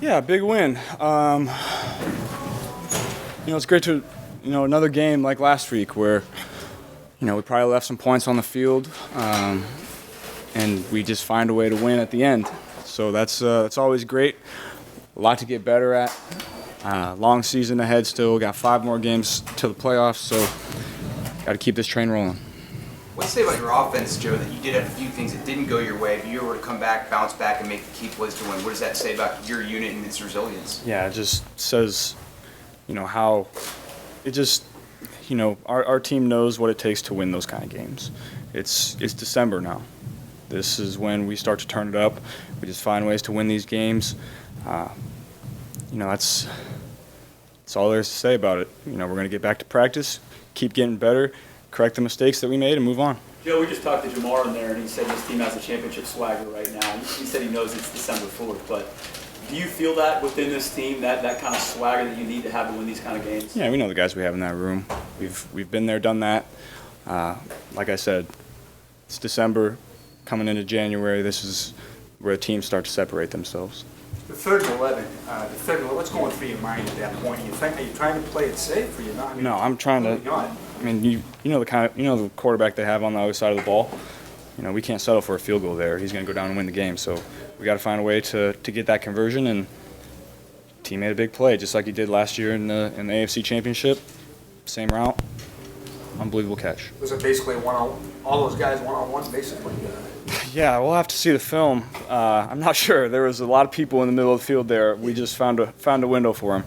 Yeah, big win. It's great to, another game like last week where, we probably left some points on the field, and we just find a way to win at the end. So that's always great. A lot to get better at. Long season ahead still. Got 5 more games to the playoffs, so got to keep this train rolling. What do you say about your offense, Joe, that you did have a few things that didn't go your way, but you were to come back, bounce back, and make the key plays to win? What does that say about your unit and its resilience? Yeah, it just says, how it just, our team knows what it takes to win those kind of games. It's December now. This is when we start to turn it up. We just find ways to win these games. That's all there is to say about it. We're going to get back to practice, keep getting better, correct the mistakes that we made, and move on. Joe, we just talked to Jamar in there, and he said this team has a championship swagger right now. He said he knows it's December 4th, but do you feel that within this team, that kind of swagger that you need to have to win these kind of games? Yeah, we know the guys we have in that room. We've been there, done that. Like I said, it's December, coming into January. This is where teams start to separate themselves. The 3rd and 11. What's going through your mind at that point? Are you trying to play it safe, or you not? No, I'm trying to. Not. I mean, you know the quarterback they have on the other side of the ball. We can't settle for a field goal there. He's going to go down and win the game. So we got to find a way to get that conversion. And team made a big play, just like he did last year in the AFC Championship. Same route, unbelievable catch. Was it basically all those guys one-on-one, basically? Yeah, we'll have to see the film. I'm not sure. There was a lot of people in the middle of the field there. We just found a window for him.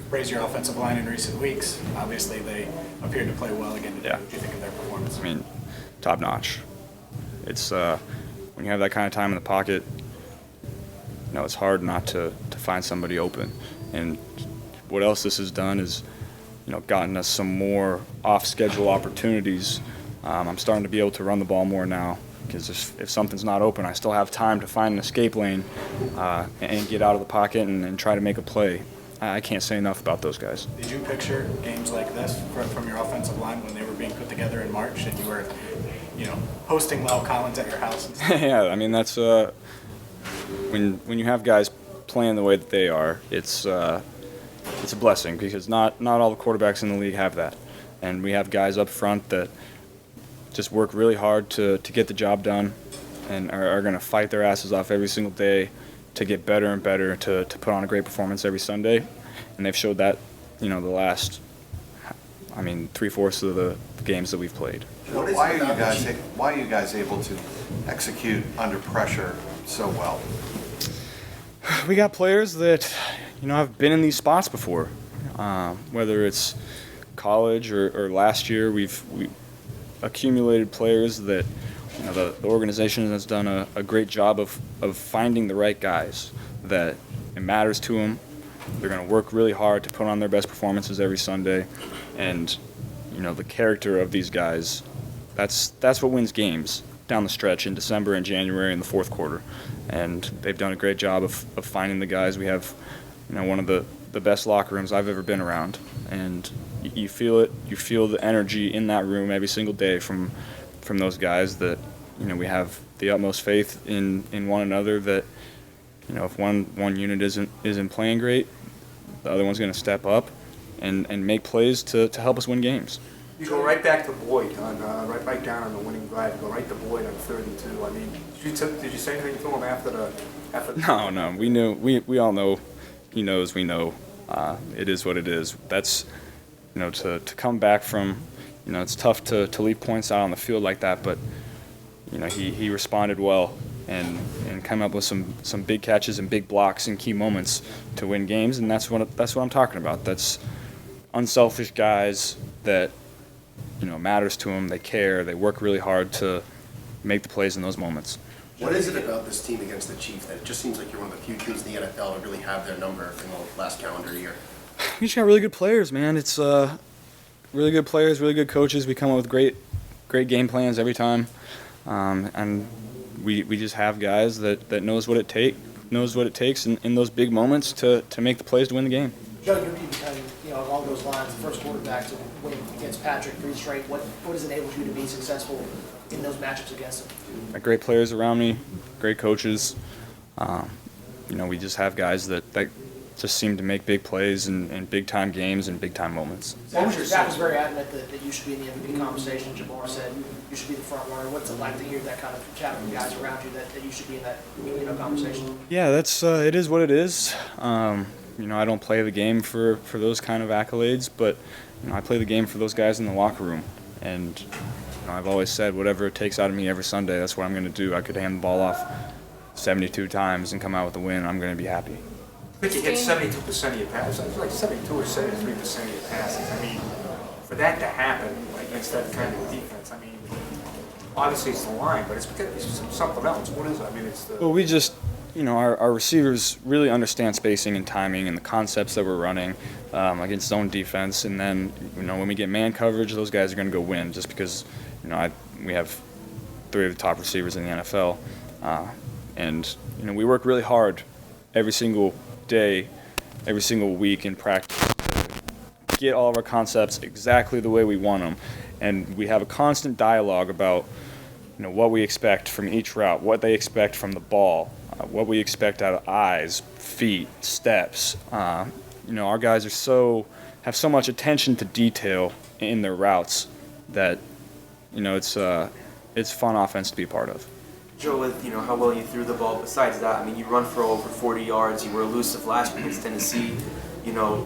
Praise your offensive line in recent weeks. Obviously, they appeared to play well again today. Yeah. What do you think of their performance? I mean, top notch. It's when you have that kind of time in the pocket, it's hard not to find somebody open. And what else this has done is, gotten us some more off-schedule opportunities. I'm starting to be able to run the ball more now because if something's not open, I still have time to find an escape lane and get out of the pocket and try to make a play. I can't say enough about those guys. Did you picture games like this from your offensive line when they were being put together in March and you were, hosting Lyle Collins at your house? Yeah, I mean, that's when you have guys playing the way that they are, it's a blessing because not all the quarterbacks in the league have that. And we have guys up front that just work really hard to get the job done and are going to fight their asses off every single day to get better and better, to put on a great performance every Sunday. And they've showed that, the last, 3/4 of the games that we've played. Why are you guys able to execute under pressure so well? We got players that, have been in these spots before. Whether it's college or last year, we've accumulated players that the organization has done a great job of finding the right guys that it matters to them. They're going to work really hard to put on their best performances every Sunday. And, the character of these guys, that's what wins games down the stretch in December and January in the 4th quarter. And they've done a great job of finding the guys. We have, one of the best locker rooms I've ever been around. And you feel it. You feel the energy in that room every single day from those guys that, we have the utmost faith in one another that, if one unit isn't playing great, the other one's going to step up and make plays to help us win games. You go right back to Boyd right back down on the winning drive. You go right to Boyd on 3rd and 2. I mean, did you say anything to him after the? No. We knew. We all know. He knows. We know. It is what it is. That's to come back from. It's tough to leave points out on the field like that, but he responded well and came up with some big catches and big blocks in key moments to win games, and that's what I'm talking about. That's unselfish guys that matters to them. They care. They work really hard to make the plays in those moments. What is it about this team against the Chiefs that it just seems like you're one of the few teams in the NFL to really have their number in the last calendar year? We just got really good players, man. It's really good players, really good coaches. We come up with great game plans every time, and we just have guys that knows what it takes in those big moments to make the plays to win the game. Joe, your team kind of, along those lines, the first quarterback to win against Patrick 3 straight. What has enabled you to be successful in those matchups against him? Great players around me, great coaches. we just have guys that just seem to make big plays in big-time games and big-time moments. Zach was very adamant that you should be in the MVP conversation. Jamar said you should be the front runner. What's it like to hear that kind of chat from guys around you that you should be in that conversation? Yeah, that's it is what it is. I don't play the game for those kind of accolades, but I play the game for those guys in the locker room. And I've always said whatever it takes out of me every Sunday, that's what I'm going to do. I could hand the ball off 72 times and come out with a win. I'm going to be happy. I think you hit 72% of your passes. It's like 72 or 73% of your passes. I mean, for that to happen against that kind of defense, I mean, obviously it's the line, but it's something else. What is it? I mean, it's the... Well, we just, our receivers really understand spacing and timing and the concepts that we're running against zone defense. And then, when we get man coverage, those guys are going to go win just because, we have 3 of the top receivers in the NFL. And we work really hard every single day, every single week in practice to get all of our concepts exactly the way we want them. And we have a constant dialogue about, what we expect from each route, what they expect from the ball, what we expect out of eyes, feet, steps. Our guys have so much attention to detail in their routes that, it's fun offense to be a part of. Joe, with how well you threw the ball, besides that, I mean, you run for over 40 yards, you were elusive last week against Tennessee.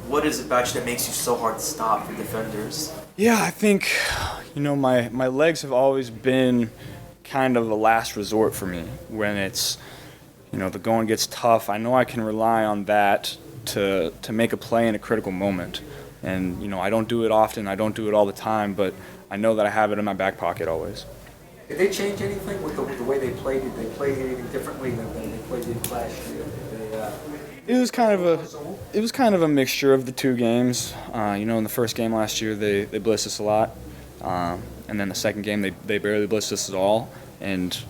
What is it about you that makes you so hard to stop for defenders? Yeah, I think, my legs have always been kind of a last resort for me when it's, the going gets tough. I know I can rely on that to make a play in a critical moment. And, I don't do it often, I don't do it all the time, but I know that I have it in my back pocket always. Did they change anything with the way they played? Did they play anything differently than they played it last year? It was kind of a mixture of the 2 games. In the first game last year, they blitzed us a lot, and then the second game they barely blitzed us at all. And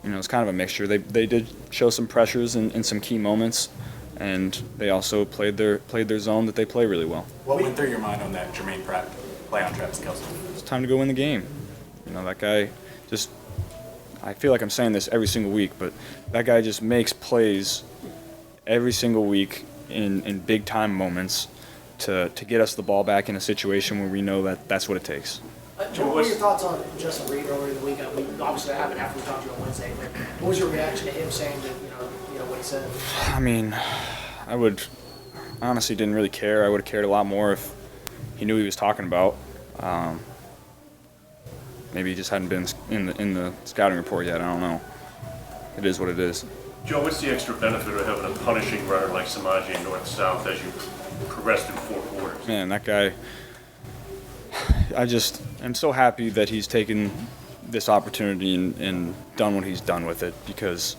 it was kind of a mixture. They did show some pressures in some key moments, and they also played their zone that they play really well. What went through your mind on that Jermaine Pratt play on Travis Kelce? It's time to go win the game. That guy just. I feel like I'm saying this every single week, but that guy just makes plays every single week in big-time moments to get us the ball back in a situation where we know that that's what it takes. Joe, what were your thoughts on Justin Reed earlier in the week? Obviously, that happened after we talked to you on Wednesday. But what was your reaction to him saying that, what he said? I mean, I honestly didn't really care. I would have cared a lot more if he knew what he was talking about. Maybe he just hadn't been in the scouting report yet. I don't know. It is what it is. Joe, what's the extra benefit of having a punishing runner like Samaje in north-south as you progress through 4 quarters? Man, that guy, I just am so happy that he's taken this opportunity and done what he's done with it because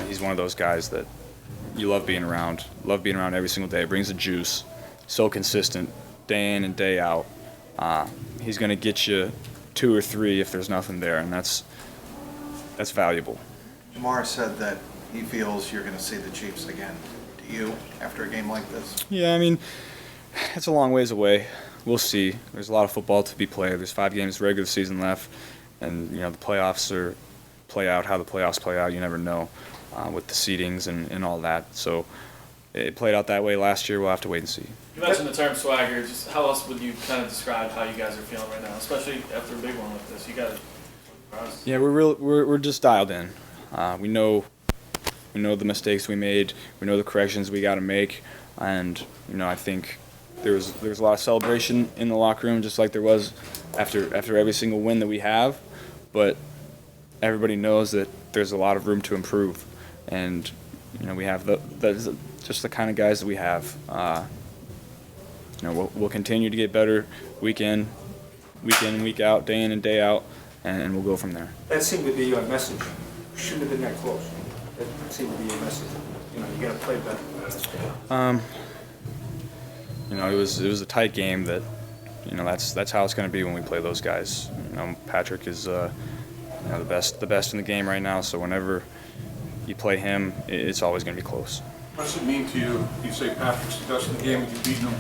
he's one of those guys that you love being around every single day. It brings the juice, so consistent, day in and day out. He's going to get you 2 or 3 if there's nothing there, and that's valuable. Jamar said that he feels you're going to see the Chiefs again. Do you, after a game like this? Yeah, I mean, it's a long ways away. We'll see. There's a lot of football to be played. There's 5 games regular season left, and the playoffs play out how the playoffs play out. You never know with the seedings and all that. So it played out that way last year. We'll have to wait and see. You mentioned the term swagger. Just how else would you kind of describe how you guys are feeling right now, especially after a big one like this? You got to. Yeah, we're just dialed in. We know the mistakes we made. We know the corrections we got to make, and I think there's a lot of celebration in the locker room, just like there was after every single win that we have. But everybody knows that there's a lot of room to improve, and we have just the kind of guys that we have. We'll continue to get better week in, week out, day in and day out, and we'll go from there. That seemed to be your message. Shouldn't have been that close. That seemed to be your message. You got to play better. It was a tight game that, that's how it's going to be when we play those guys. Patrick is, the best in the game right now. So whenever you play him, it's always going to be close. What does it mean to you? You say Patrick's the best in the game, and you've beaten him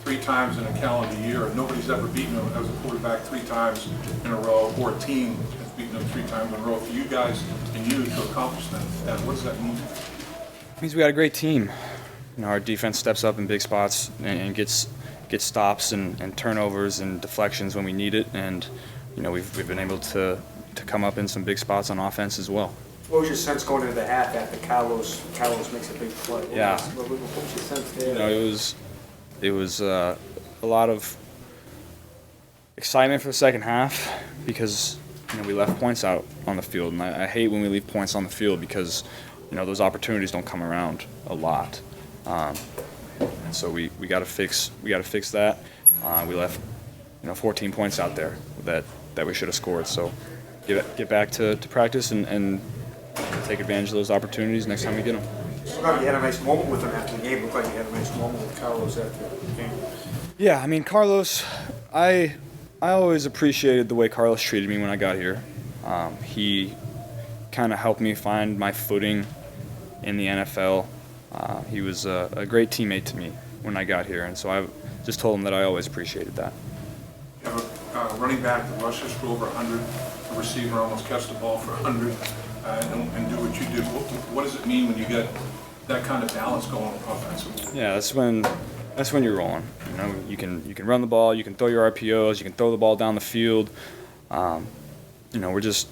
3 times in a calendar year. Nobody's ever beaten him as a quarterback 3 times in a row, or a team has beaten him 3 times in a row. For you guys and you to accomplish that, what does that mean? means we got a great team. You know, our defense steps up in big spots and gets stops and turnovers and deflections when we need it, and you know we've been able to come up in some big spots on offense as well. What was your sense going into the half after Carlos makes a big play? Yeah. What was your sense there? You know, it was a lot of excitement for the second half because you know we left points out on the field, and I hate when we leave points on the field because you know those opportunities don't come around a lot. And so we got to fix that. We left 14 points out there that we should have scored. So get back to practice and take advantage of those opportunities next time we get them. You had a nice moment with him after the game. Looked like you had a nice moment with Carlos after the game. Yeah, I mean Carlos, I always appreciated the way Carlos treated me when I got here. He kind of helped me find my footing in the NFL. He was a great teammate to me when I got here, and so I just told him that I always appreciated that. You have a running back that rushes for over 100, a receiver almost catch the ball for 100, and do what you do. What does it mean when you get that kind of balance going offensively? Yeah, that's when you're rolling. You know, you can run the ball, you can throw your RPOs, you can throw the ball down the field. You know, we're just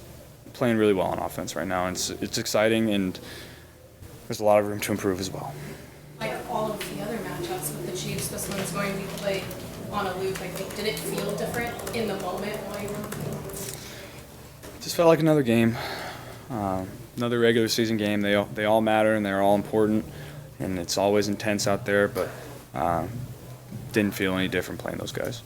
playing really well on offense right now, and it's exciting, and there's a lot of room to improve as well. Like all of the other matchups with the Chiefs, this one's going to be played on a loop. I think, did it feel different in the moment while you were playing? It just felt like another game, another regular season game. They all matter and they're all important, and it's always intense out there. But didn't feel any different playing those guys.